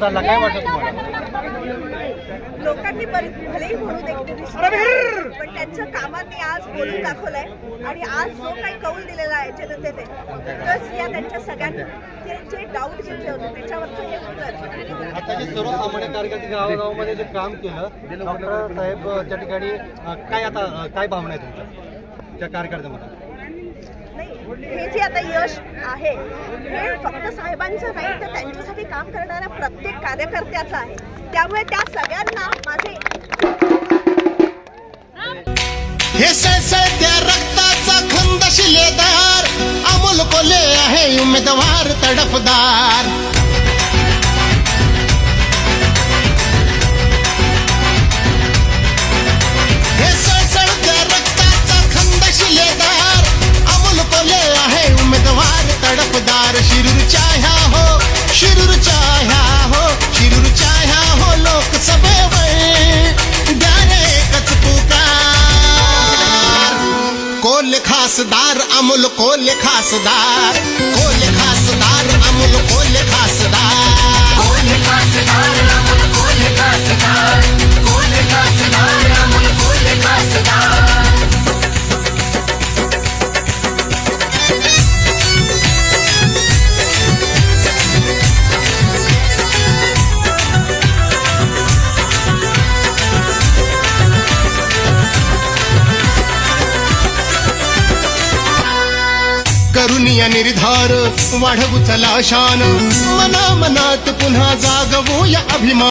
चालला, काय वाटतं तुम्हाला? लोकांनी भलेही म्हणू दे पण त्यांच्या कामांनी आज बोलून दाखवलंय आणि आज जो काही कौल दिलेला आहे जनतेने तर या त्यांच्या सगळ्यांचे जे डाऊट घेतले होते त्याच्यावरचं हे उत्तर. आता जे सर्वसामान्य कार्यकर्ते गावागावामध्ये जे काम केलं डॉक्टर साहेब त्या ठिकाणी काय आता काय भावना आहे तुमच्या त्या कार्यकर्त्यामध्ये? हे जे आता यश आहे हे फक्त साहेबांचं नाही तर त्यांच्यासाठी काम करणाऱ्या प्रत्येक कार्यकर्त्याचं आहे. त्यामुळे त्या सगळ्यांना माझे हे सळसळत्या रक्ताचा खंद शिलेदार अमोल कोल्हे आहे उमेदवार तडफदार. हे सळसळत्या रक्ताचा खंद शिलेदार अमोल कोल्हे आहे उमेदवार तडफदार. शिरूरच्या ह्या हो, शिरूरच्या ह्या हो, शिरूरच्या ह्या हो लोकसभेवर द्या रे एकच पुकार. कोल्हे खासदार अमोल कोल्हे खासदार, कोल्हे खासदार अमोल कोल्हे खासदार, कोल्हे खासदार अमोल कोल्हे खासदार, कोल्हे खासदार अमोल कोल्हे खासदार. करुनिया निर्धार वाढवू चला शान, मना मनात पुन्हा जागवूया अभिमान.